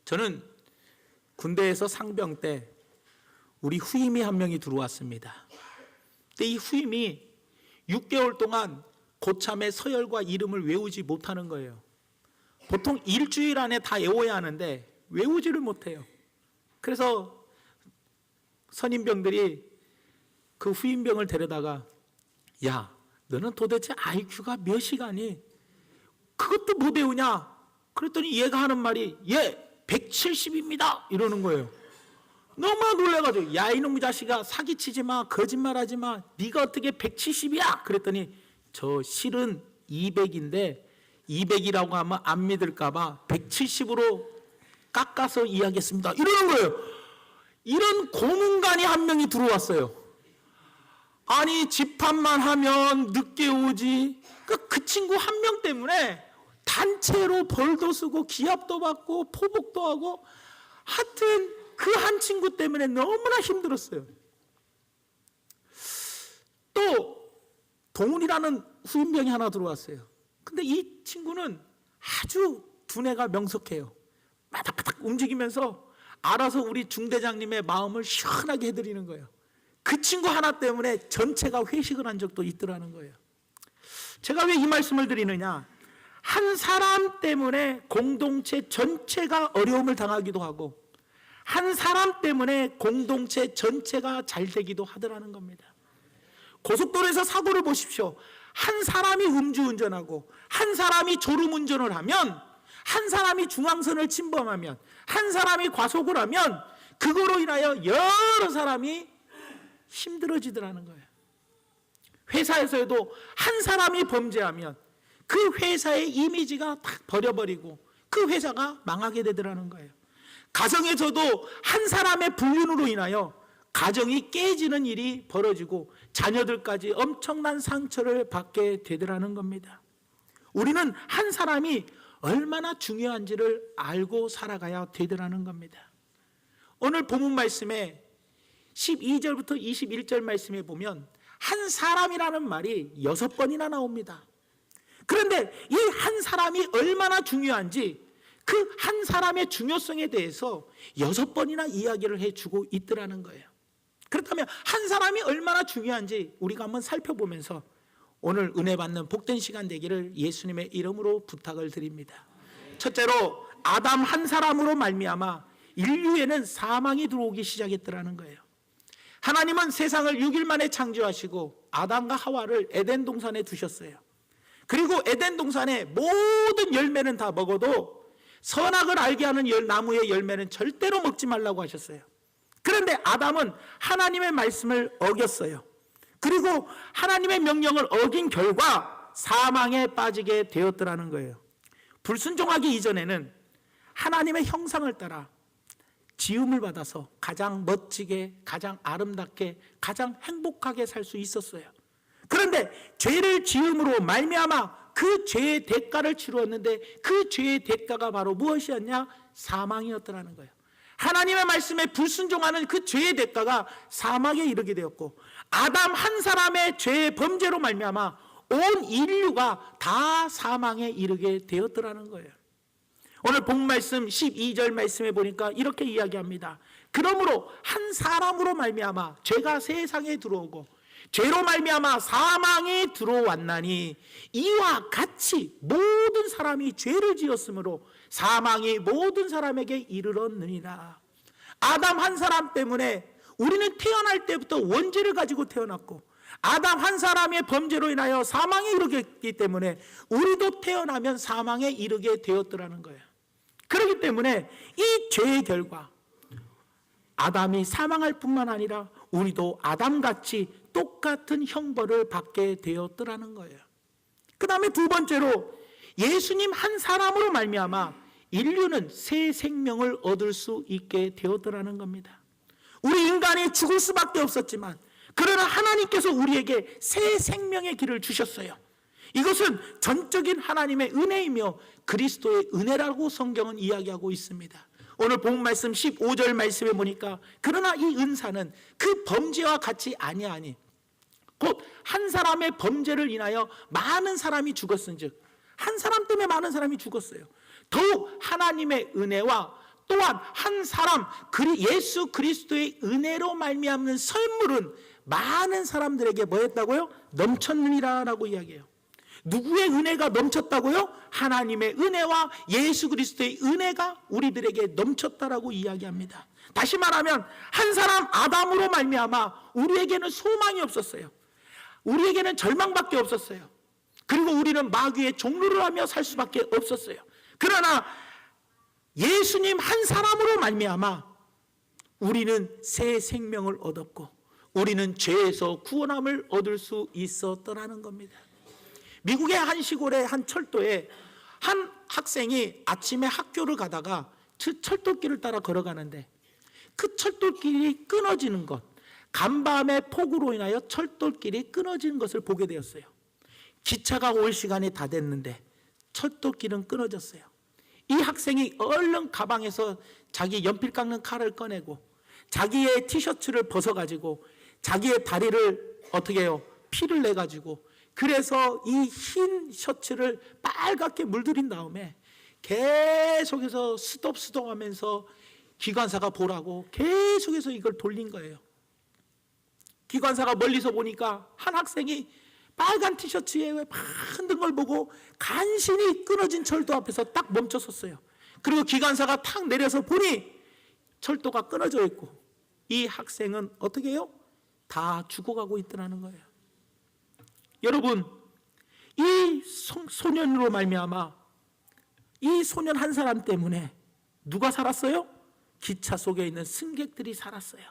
저는 군대에서 상병 때 우리 후임이 한 명이 들어왔습니다. 근데 이 후임이 6개월 동안 고참의 서열과 이름을 외우지 못하는 거예요. 보통 일주일 안에 다 외워야 하는데 외우지를 못해요. 그래서 선임병들이 그 후임병을 데려다가, 야, 너는 도대체 IQ가 몇이가니? 그것도 못 외우냐? 그랬더니 얘가 하는 말이, 예, 170입니다 이러는 거예요. 너무 놀라가지고, 야, 이놈의 자식아, 사기치지 마, 거짓말하지 마, 네가 어떻게 170이야? 그랬더니 저 실은 200인데 200이라고 하면 안 믿을까봐 170으로 깎아서 이야기했습니다 이러는 거예요. 이런 고문관이 한 명이 들어왔어요. 아니, 집합만 하면 늦게 오지. 그 친구 한 명 때문에 단체로 벌도 쓰고 기합도 받고 포복도 하고, 하여튼 그 한 친구 때문에 너무나 힘들었어요. 또 동훈이라는 후임병이 하나 들어왔어요. 근데 이 친구는 아주 두뇌가 명석해요. 바닥바닥 움직이면서 알아서 우리 중대장님의 마음을 시원하게 해드리는 거예요. 그 친구 하나 때문에 전체가 회식을 한 적도 있더라는 거예요. 제가 왜 이 말씀을 드리느냐, 한 사람 때문에 공동체 전체가 어려움을 당하기도 하고, 한 사람 때문에 공동체 전체가 잘 되기도 하더라는 겁니다. 고속도로에서 사고를 보십시오. 한 사람이 음주운전하고 한 사람이 졸음운전을 하면, 한 사람이 중앙선을 침범하면, 한 사람이 과속을 하면 그거로 인하여 여러 사람이 힘들어지더라는 거예요. 회사에서도 한 사람이 범죄하면 그 회사의 이미지가 딱 버려버리고 그 회사가 망하게 되더라는 거예요. 가정에서도 한 사람의 불륜으로 인하여 가정이 깨지는 일이 벌어지고 자녀들까지 엄청난 상처를 받게 되더라는 겁니다. 우리는 한 사람이 얼마나 중요한지를 알고 살아가야 되더라는 겁니다. 오늘 본문 말씀에 12절부터 21절 말씀에 보면 한 사람이라는 말이 6번이나 나옵니다. 그런데 이 한 사람이 얼마나 중요한지 그 한 사람의 중요성에 대해서 6번이나 이야기를 해주고 있더라는 거예요. 그렇다면 한 사람이 얼마나 중요한지 우리가 한번 살펴보면서 오늘 은혜 받는 복된 시간 되기를 예수님의 이름으로 부탁을 드립니다. 첫째로, 아담 한 사람으로 말미암아 인류에는 사망이 들어오기 시작했더라는 거예요. 하나님은 세상을 6일 만에 창조하시고 아담과 하와를 에덴 동산에 두셨어요. 그리고 에덴 동산의 모든 열매는 다 먹어도 선악을 알게 하는 나무의 열매는 절대로 먹지 말라고 하셨어요. 그런데 아담은 하나님의 말씀을 어겼어요. 그리고 하나님의 명령을 어긴 결과 사망에 빠지게 되었더라는 거예요. 불순종하기 이전에는 하나님의 형상을 따라 지음을 받아서 가장 멋지게, 가장 아름답게, 가장 행복하게 살 수 있었어요. 그런데 죄를 지음으로 말미암아 그 죄의 대가를 치루었는데 그 죄의 대가가 바로 무엇이었냐? 사망이었더라는 거예요. 하나님의 말씀에 불순종하는 그 죄의 대가가 사망에 이르게 되었고, 아담 한 사람의 죄의 범죄로 말미암아 온 인류가 다 사망에 이르게 되었더라는 거예요. 오늘 본 말씀 12절 말씀에 보니까 이렇게 이야기합니다. 그러므로 한 사람으로 말미암아 죄가 세상에 들어오고 죄로 말미암아 사망이 들어왔나니 이와 같이 모든 사람이 죄를 지었으므로 사망이 모든 사람에게 이르렀느니라. 아담 한 사람 때문에 우리는 태어날 때부터 원죄를 가지고 태어났고, 아담 한 사람의 범죄로 인하여 사망에 이르게 때문에 우리도 태어나면 사망에 이르게 되었더라는 거예요. 그렇기 때문에 이 죄의 결과, 아담이 사망할 뿐만 아니라 우리도 아담같이 똑같은 형벌을 받게 되었더라는 거예요. 그 다음에 두 번째로, 예수님 한 사람으로 말미암아 인류는 새 생명을 얻을 수 있게 되었더라는 겁니다. 우리 인간이 죽을 수밖에 없었지만 그러나 하나님께서 우리에게 새 생명의 길을 주셨어요. 이것은 전적인 하나님의 은혜이며 그리스도의 은혜라고 성경은 이야기하고 있습니다. 오늘 본 말씀 15절 말씀에 보니까 그러나 이 은사는 그 범죄와 같이 아니하니 곧 한 사람의 범죄를 인하여 많은 사람이 죽었은즉, 한 사람 때문에 많은 사람이 죽었어요. 더욱 하나님의 은혜와 또한 한 사람 예수 그리스도의 은혜로 말미암는 선물은 많은 사람들에게 뭐 했다고요? 넘쳤느니라라고 이야기해요. 누구의 은혜가 넘쳤다고요? 하나님의 은혜와 예수 그리스도의 은혜가 우리들에게 넘쳤다라고 이야기합니다. 다시 말하면 한 사람 아담으로 말미암아 우리에게는 소망이 없었어요. 우리에게는 절망밖에 없었어요. 그리고 우리는 마귀의 종노를 하며 살 수밖에 없었어요. 그러나 예수님 한 사람으로 말미암아 우리는 새 생명을 얻었고 우리는 죄에서 구원함을 얻을 수 있었더라는 겁니다. 미국의 한 시골의 한 철도에 한 학생이 아침에 학교를 가다가 철도길을 따라 걸어가는데 그 철도길이 끊어지는 것, 간밤의 폭우로 인하여 철도길이 끊어지는 것을 보게 되었어요. 기차가 올 시간이 다 됐는데 철도길은 끊어졌어요. 이 학생이 얼른 가방에서 자기 연필 깎는 칼을 꺼내고 자기의 티셔츠를 벗어가지고 자기의 다리를 어떻게 해요? 피를 내가지고 그래서 이 흰 셔츠를 빨갛게 물들인 다음에 계속해서 스톱 하면서 기관사가 보라고 계속해서 이걸 돌린 거예요. 기관사가 멀리서 보니까 한 학생이 빨간 티셔츠에 막 흔든 걸 보고 간신히 끊어진 철도 앞에서 딱 멈춰섰어요. 그리고 기관사가 탁 내려서 보니 철도가 끊어져 있고 이 학생은 어떻게 해요? 다 죽어가고 있더라는 거예요. 여러분, 이 소년으로 말미암아 이 소년 한 사람 때문에 누가 살았어요? 기차 속에 있는 승객들이 살았어요.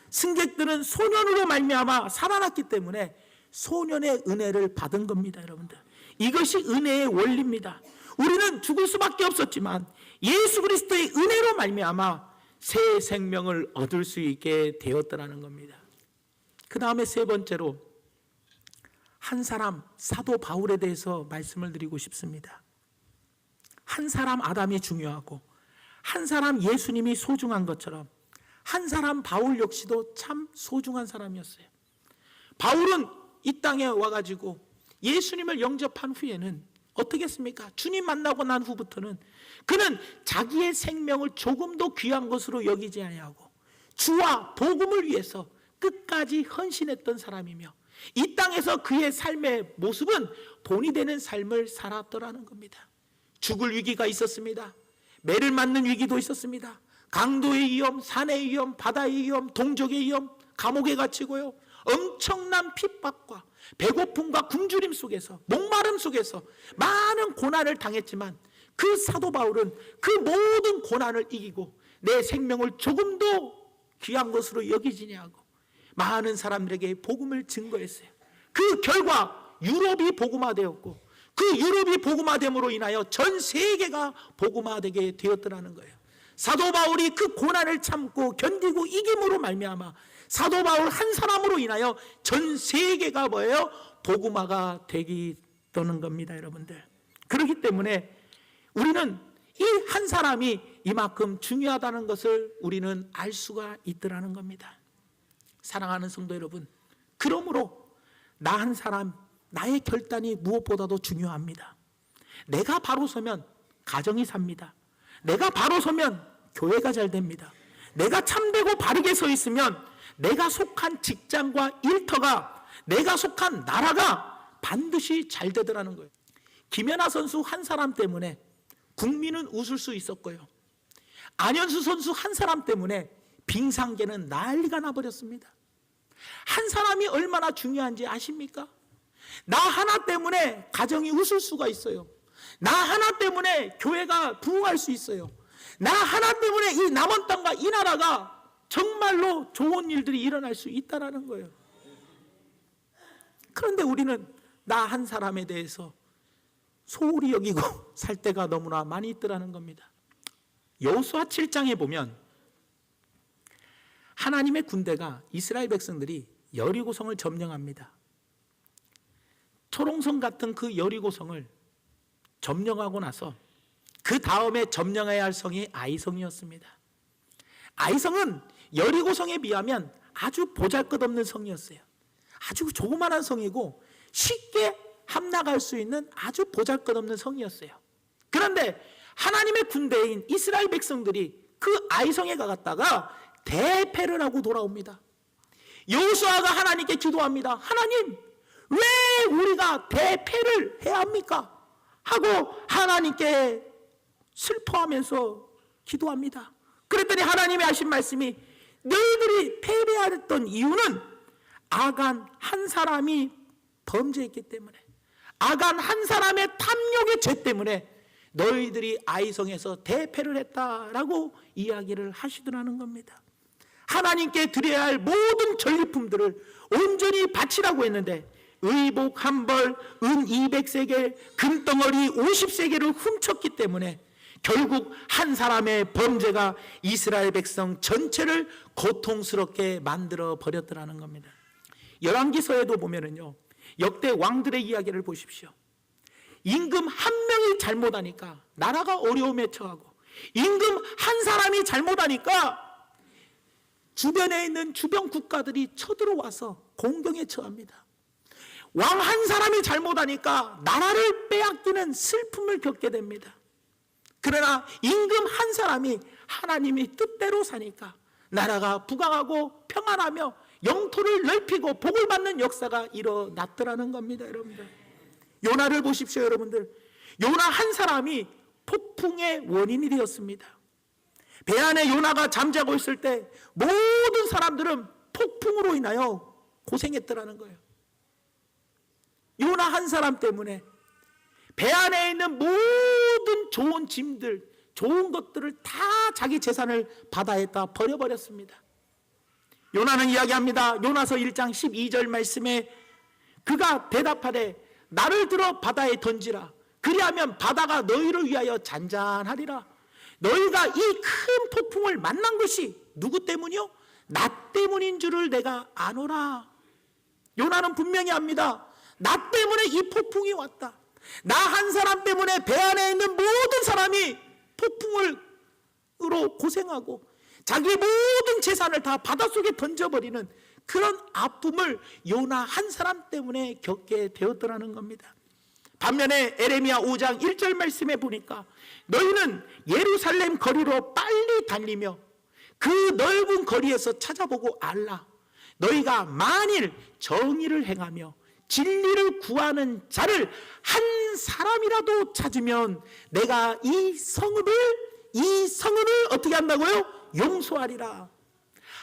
승객들은 소년으로 말미암아 살아났기 때문에 소년의 은혜를 받은 겁니다, 여러분들. 이것이 은혜의 원리입니다. 우리는 죽을 수밖에 없었지만 예수 그리스도의 은혜로 말미암아 새 생명을 얻을 수 있게 되었더라는 겁니다. 그 다음에 세 번째로 한 사람 사도 바울에 대해서 말씀을 드리고 싶습니다. 한 사람 아담이 중요하고 한 사람 예수님이 소중한 것처럼 한 사람 바울 역시도 참 소중한 사람이었어요. 바울은 이 땅에 와가지고 예수님을 영접한 후에는 어떻게 했습니까? 주님 만나고 난 후부터는 그는 자기의 생명을 조금도 귀한 것으로 여기지 아니하고 주와 복음을 위해서 끝까지 헌신했던 사람이며 이 땅에서 그의 삶의 모습은 본이 되는 삶을 살았더라는 겁니다. 죽을 위기가 있었습니다. 매를 맞는 위기도 있었습니다. 강도의 위험, 산의 위험, 바다의 위험, 동족의 위험, 감옥에 갇히고요. 엄청난 핍박과 배고픔과 굶주림 속에서 목마름 속에서 많은 고난을 당했지만 그 사도 바울은 그 모든 고난을 이기고 내 생명을 조금도 귀한 것으로 여기지냐 하고 많은 사람들에게 복음을 증거했어요. 그 결과 유럽이 복음화되었고 그 유럽이 복음화됨으로 인하여 전 세계가 복음화되게 되었더라는 거예요. 사도 바울이 그 고난을 참고 견디고 이김으로 말미암아 사도 바울 한 사람으로 인하여 전 세계가 뭐예요? 복음화가 되는 겁니다, 여러분들. 그렇기 때문에 우리는 이 한 사람이 이만큼 중요하다는 것을 우리는 알 수가 있더라는 겁니다. 사랑하는 성도 여러분, 그러므로 나 한 사람, 나의 결단이 무엇보다도 중요합니다. 내가 바로 서면 가정이 삽니다. 내가 바로 서면 교회가 잘 됩니다. 내가 참되고 바르게 서 있으면 내가 속한 직장과 일터가, 내가 속한 나라가 반드시 잘 되더라는 거예요. 김연아 선수 한 사람 때문에 국민은 웃을 수 있었고요. 안현수 선수 한 사람 때문에 빙상계는 난리가 나버렸습니다. 한 사람이 얼마나 중요한지 아십니까? 나 하나 때문에 가정이 웃을 수가 있어요. 나 하나 때문에 교회가 부흥할 수 있어요. 나 하나 때문에 이 남은 땅과 이 나라가 정말로 좋은 일들이 일어날 수 있다는 거예요. 그런데 우리는 나 한 사람에 대해서 소홀히 여기고 살 때가 너무나 많이 있더라는 겁니다. 여호수아 7장에 보면 하나님의 군대가 이스라엘 백성들이 여리고성을 점령합니다. 초롱성 같은 그 여리고성을 점령하고 나서 그 다음에 점령해야 할 성이 아이성이었습니다. 아이성은 여리고성에 비하면 아주 보잘것없는 성이었어요. 아주 조그마한 성이고 쉽게 함락할 수 있는 아주 보잘것없는 성이었어요. 그런데 하나님의 군대인 이스라엘 백성들이 그 아이성에 갔다가 대패를 하고 돌아옵니다. 여호수아가 하나님께 기도합니다. 하나님, 왜 우리가 대패를 해야 합니까? 하고 하나님께 슬퍼하면서 기도합니다. 그랬더니 하나님이 하신 말씀이, 너희들이 패배했던 이유는 아간 한 사람이 범죄했기 때문에, 아간 한 사람의 탐욕의 죄 때문에 너희들이 아이성에서 대패를 했다라고 이야기를 하시더라는 겁니다. 하나님께 드려야 할 모든 전리품들을 온전히 바치라고 했는데 의복 한 벌, 은 200세겔, 금덩어리 50세겔을 훔쳤기 때문에 결국 한 사람의 범죄가 이스라엘 백성 전체를 고통스럽게 만들어 버렸더라는 겁니다. 열왕기서에도 보면은요, 역대 왕들의 이야기를 보십시오. 임금 한 명이 잘못하니까 나라가 어려움에 처하고, 임금 한 사람이 잘못하니까 주변에 있는 주변 국가들이 쳐들어와서 공경에 처합니다. 왕 한 사람이 잘못하니까 나라를 빼앗기는 슬픔을 겪게 됩니다. 그러나 임금 한 사람이 하나님이 뜻대로 사니까 나라가 부강하고 평안하며 영토를 넓히고 복을 받는 역사가 일어났더라는 겁니다. 여러분들, 요나를 보십시오. 여러분들, 요나 한 사람이 폭풍의 원인이 되었습니다. 배 안에 요나가 잠자고 있을 때 모든 사람들은 폭풍으로 인하여 고생했더라는 거예요. 요나 한 사람 때문에 배 안에 있는 모든 좋은 짐들, 좋은 것들을 다 자기 재산을 바다에다 버려버렸습니다. 요나는 이야기합니다. 요나서 1장 12절 말씀에 그가 대답하되 나를 들어 바다에 던지라. 그리하면 바다가 너희를 위하여 잔잔하리라. 너희가 이 큰 폭풍을 만난 것이 누구 때문이요? 나 때문인 줄을 내가 아노라. 요나는 분명히 압니다. 나 때문에 이 폭풍이 왔다. 나 한 사람 때문에 배 안에 있는 모든 사람이 폭풍으로 고생하고 자기 모든 재산을 다 바닷속에 던져버리는 그런 아픔을 요나 한 사람 때문에 겪게 되었더라는 겁니다. 반면에 에레미야 5장 1절 말씀에 보니까 너희는 예루살렘 거리로 빨리 달리며 그 넓은 거리에서 찾아보고 알라. 너희가 만일 정의를 행하며 진리를 구하는 자를 한 사람이라도 찾으면 내가 이 성읍을 어떻게 한다고요? 용서하리라.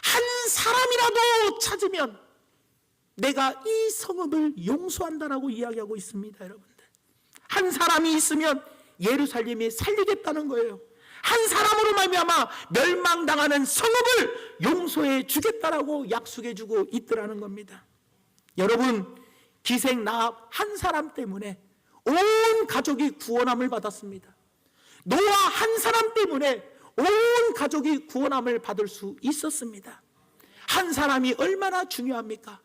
한 사람이라도 찾으면 내가 이 성읍을 용서한다라고 이야기하고 있습니다. 여러분들, 한 사람이 있으면 예루살렘이 살리겠다는 거예요. 한 사람으로 말미암아 멸망당하는 성읍을 용서해 주겠다라고 약속해 주고 있더라는 겁니다. 여러분, 기생 나합 한 사람 때문에 온 가족이 구원함을 받았습니다. 노아 한 사람 때문에 온 가족이 구원함을 받을 수 있었습니다. 한 사람이 얼마나 중요합니까?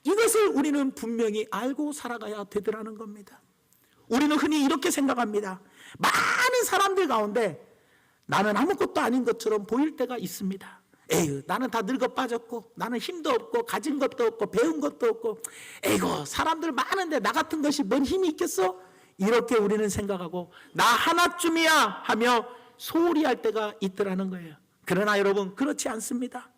이것을 우리는 분명히 알고 살아가야 되더라는 겁니다. 우리는 흔히 이렇게 생각합니다. 많은 사람들 가운데 나는 아무것도 아닌 것처럼 보일 때가 있습니다. 에휴, 나는 다 늙어 빠졌고 나는 힘도 없고 가진 것도 없고 배운 것도 없고 에이고, 사람들 많은데 나 같은 것이 뭔 힘이 있겠어? 이렇게 우리는 생각하고 나 하나쯤이야 하며 소홀히 할 때가 있더라는 거예요. 그러나 여러분, 그렇지 않습니다.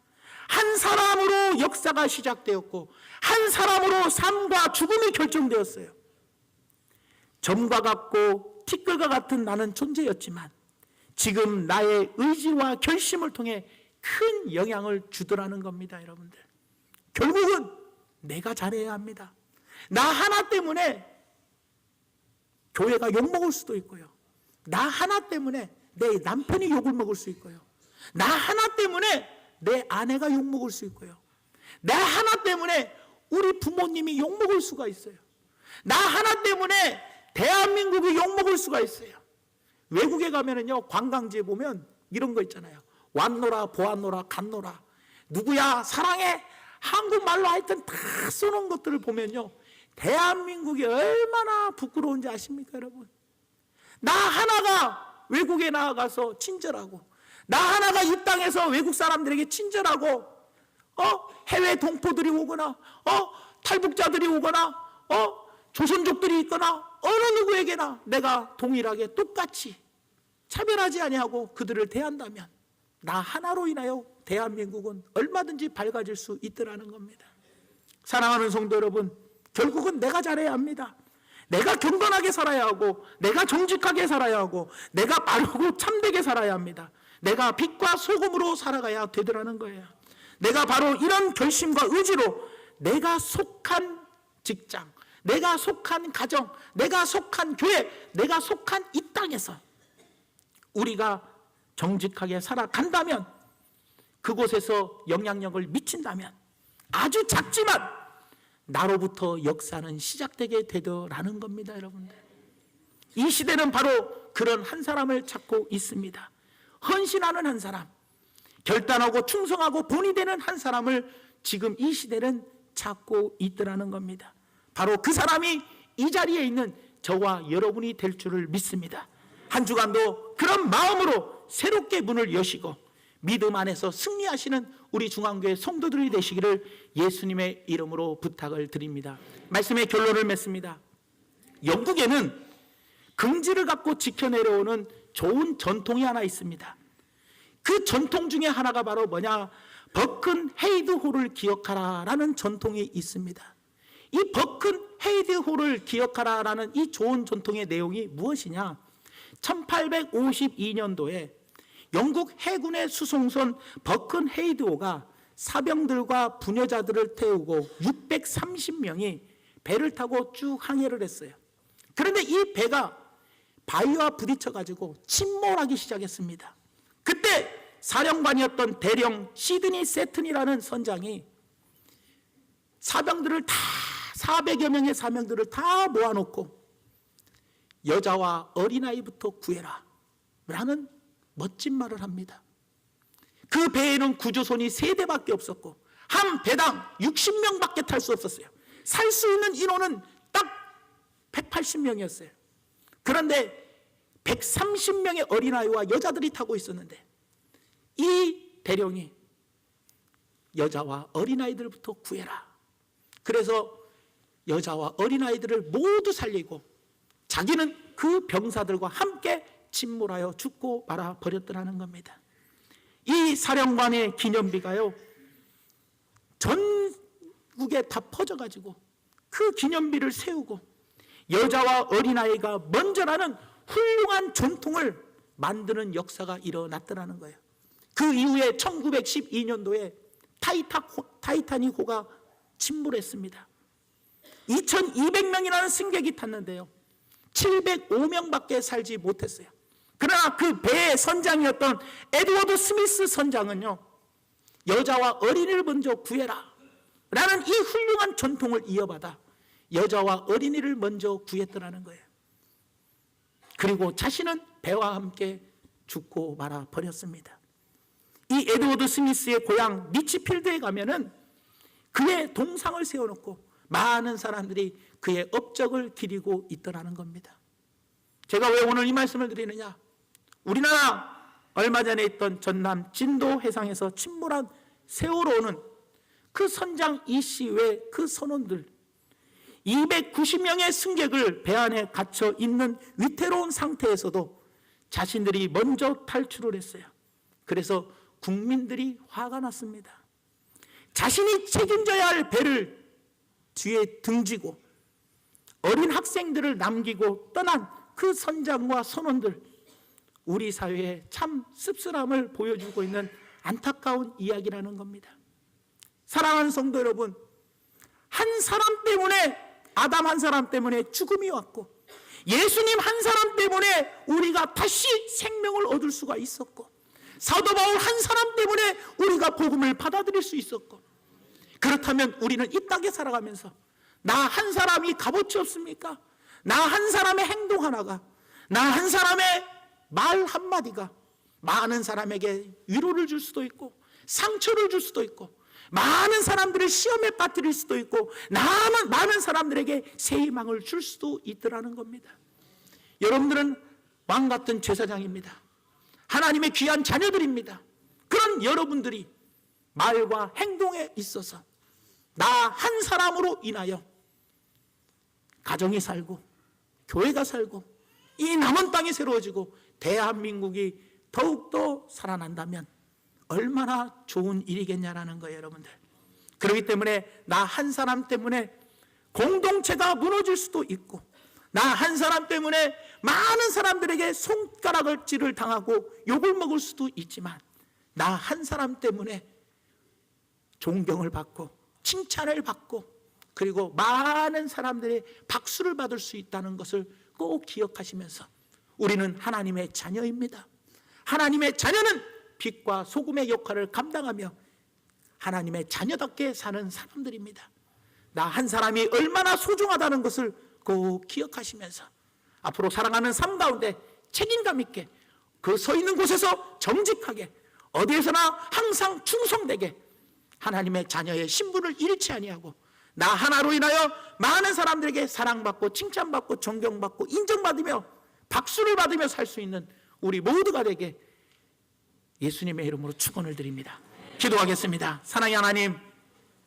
한 사람으로 역사가 시작되었고 한 사람으로 삶과 죽음이 결정되었어요. 점과 같고 티끌과 같은 나는 존재였지만 지금 나의 의지와 결심을 통해 큰 영향을 주더라는 겁니다. 여러분들, 결국은 내가 잘해야 합니다. 나 하나 때문에 교회가 욕먹을 수도 있고요, 나 하나 때문에 내 남편이 욕을 먹을 수 있고요, 나 하나 때문에 내 아내가 욕먹을 수 있고요, 나 하나 때문에 우리 부모님이 욕먹을 수가 있어요. 나 하나 때문에 대한민국이 욕먹을 수가 있어요. 외국에 가면은요, 관광지에 보면 이런 거 있잖아요. 왔노라 보았노라 갔노라, 누구야 사랑해, 한국말로 하여튼 다 써놓은 것들을 보면요, 대한민국이 얼마나 부끄러운지 아십니까 여러분? 나 하나가 외국에 나가서 친절하고, 나 하나가 이 땅에서 외국 사람들에게 친절하고, 해외 동포들이 오거나 탈북자들이 오거나 조선족들이 있거나 어느 누구에게나 내가 동일하게 똑같이 차별하지 아니하고 그들을 대한다면 나 하나로 인하여 대한민국은 얼마든지 밝아질 수 있더라는 겁니다. 사랑하는 성도 여러분, 결국은 내가 잘해야 합니다. 내가 경건하게 살아야 하고, 내가 정직하게 살아야 하고, 내가 바르고 참되게 살아야 합니다. 내가 빛과 소금으로 살아가야 되더라는 거예요. 내가 바로 이런 결심과 의지로 내가 속한 직장, 내가 속한 가정, 내가 속한 교회, 내가 속한 이 땅에서 우리가 정직하게 살아간다면, 그곳에서 영향력을 미친다면 아주 작지만 나로부터 역사는 시작되게 되더라는 겁니다. 여러분들, 이 시대는 바로 그런 한 사람을 찾고 있습니다. 헌신하는 한 사람, 결단하고 충성하고 본이 되는 한 사람을 지금 이 시대는 찾고 있더라는 겁니다. 바로 그 사람이 이 자리에 있는 저와 여러분이 될 줄을 믿습니다. 한 주간도 그런 마음으로 새롭게 문을 여시고 믿음 안에서 승리하시는 우리 중앙교회 성도들이 되시기를 예수님의 이름으로 부탁을 드립니다. 말씀의 결론을 맺습니다. 영국에는 긍지를 갖고 지켜내려오는 좋은 전통이 하나 있습니다. 그 전통 중에 하나가 바로 뭐냐? 버큰 헤이드 홀을 기억하라 라는 전통이 있습니다. 이 버큰 헤이드 홀을 기억하라 라는 이 좋은 전통의 내용이 무엇이냐? 1852년도에 영국 해군의 수송선 버큰 헤이드호가 사병들과 부녀자들을 태우고 630명이 배를 타고 쭉 항해를 했어요. 그런데 이 배가 바위와 부딪혀가지고 침몰하기 시작했습니다. 그때 사령관이었던 대령 시드니 세튼이라는 선장이 사병들을 다 400여 명의 사병들을 다 모아놓고 여자와 어린아이부터 구해라 라는 멋진 말을 합니다. 그 배에는 구조선이 3대밖에 없었고 한 배당 60명밖에 탈 수 없었어요. 살 수 있는 인원은 딱 180명이었어요. 그런데 130명의 어린아이와 여자들이 타고 있었는데 이 대령이 여자와 어린아이들부터 구해라. 그래서 여자와 어린아이들을 모두 살리고 자기는 그 병사들과 함께 침몰하여 죽고 말아 버렸더라는 겁니다. 이 사령관의 기념비가요, 전국에 다 퍼져가지고 그 기념비를 세우고 여자와 어린아이가 먼저라는 훌륭한 전통을 만드는 역사가 일어났더라는 거예요. 그 이후에 1912년도에 타이타닉호가 침몰했습니다. 2200명이라는 승객이 탔는데요, 705명밖에 살지 못했어요. 그러나 그 배의 선장이었던 에드워드 스미스 선장은요, 여자와 어린이를 먼저 구해라 라는 이 훌륭한 전통을 이어받아 여자와 어린이를 먼저 구했더라는 거예요. 그리고 자신은 배와 함께 죽고 말아 버렸습니다. 이 에드워드 스미스의 고향 리치필드에 가면은 그의 동상을 세워놓고 많은 사람들이 그의 업적을 기리고 있더라는 겁니다. 제가 왜 오늘 이 말씀을 드리느냐? 우리나라 얼마 전에 있던 전남 진도 해상에서 침몰한 세월호는 그 선장 이씨 외 그 선원들 290명의 승객을 배 안에 갇혀 있는 위태로운 상태에서도 자신들이 먼저 탈출을 했어요. 그래서 국민들이 화가 났습니다. 자신이 책임져야 할 배를 뒤에 등지고 어린 학생들을 남기고 떠난 그 선장과 선원들, 우리 사회에 참 씁쓸함을 보여주고 있는 안타까운 이야기라는 겁니다. 사랑하는 성도 여러분, 한 사람 때문에, 아담 한 사람 때문에 죽음이 왔고 예수님 한 사람 때문에 우리가 다시 생명을 얻을 수가 있었고 사도 바울 한 사람 때문에 우리가 복음을 받아들일 수 있었고, 그렇다면 우리는 이 땅에 살아가면서 나 한 사람이 값어치 없습니까? 나 한 사람의 행동 하나가, 나 한 사람의 말 한마디가 많은 사람에게 위로를 줄 수도 있고 상처를 줄 수도 있고 많은 사람들을 시험에 빠뜨릴 수도 있고 많은 사람들에게 새 희망을 줄 수도 있더라는 겁니다. 여러분들은 왕같은 제사장입니다. 하나님의 귀한 자녀들입니다. 그런 여러분들이 말과 행동에 있어서 나 한 사람으로 인하여 가정이 살고 교회가 살고 이 남은 땅이 새로워지고 대한민국이 더욱더 살아난다면 얼마나 좋은 일이겠냐라는 거예요, 여러분들. 그렇기 때문에 나 한 사람 때문에 공동체가 무너질 수도 있고, 나 한 사람 때문에 많은 사람들에게 손가락질을 당하고 욕을 먹을 수도 있지만, 나 한 사람 때문에 존경을 받고 칭찬을 받고 그리고 많은 사람들의 박수를 받을 수 있다는 것을 꼭 기억하시면서, 우리는 하나님의 자녀입니다. 하나님의 자녀는 빛과 소금의 역할을 감당하며 하나님의 자녀답게 사는 사람들입니다. 나 한 사람이 얼마나 소중하다는 것을 꼭 기억하시면서 앞으로 살아가는 삶 가운데 책임감 있게 그 서 있는 곳에서 정직하게, 어디에서나 항상 충성되게 하나님의 자녀의 신분을 잃지 아니하고, 나 하나로 인하여 많은 사람들에게 사랑받고 칭찬받고 존경받고 인정받으며 박수를 받으며 살 수 있는 우리 모두가 되게 예수님의 이름으로 축원을 드립니다. 기도하겠습니다. 사랑의 하나님,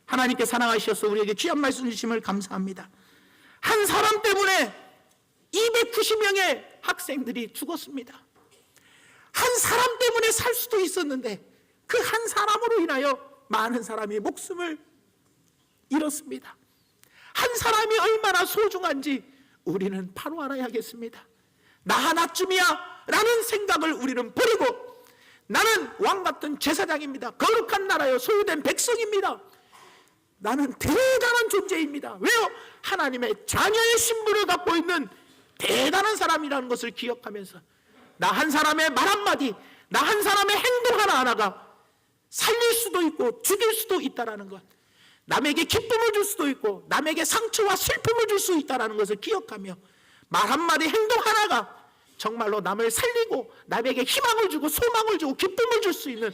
하나님께 사랑하셔서 우리에게 귀한 말씀 주심을 감사합니다. 한 사람 때문에 290명의 학생들이 죽었습니다. 한 사람 때문에 살 수도 있었는데 그 한 사람으로 인하여 많은 사람이 목숨을 잃었습니다. 한 사람이 얼마나 소중한지 우리는 바로 알아야겠습니다. 나 하나쯤이야 라는 생각을 우리는 버리고, 나는 왕같은 제사장입니다. 거룩한 나라여 소유된 백성입니다. 나는 대단한 존재입니다. 왜요? 하나님의 자녀의 신분을 갖고 있는 대단한 사람이라는 것을 기억하면서 나 한 사람의 말 한마디, 나 한 사람의 행동 하나하나가 살릴 수도 있고 죽일 수도 있다는 것, 남에게 기쁨을 줄 수도 있고 남에게 상처와 슬픔을 줄 수 있다는 것을 기억하며, 말 한마디 행동 하나가 정말로 남을 살리고 남에게 희망을 주고 소망을 주고 기쁨을 줄 수 있는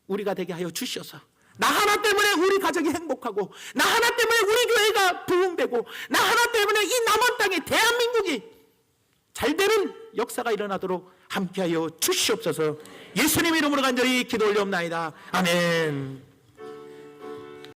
우리가 되게 하여 주셔서, 나 하나 때문에 우리 가정이 행복하고, 나 하나 때문에 우리 교회가 부흥되고, 나 하나 때문에 이 남은 땅에 대한민국이 잘되는 역사가 일어나도록 함께하여 주시옵소서. 예수님 이름으로 간절히 기도 올려옵나이다. 아멘.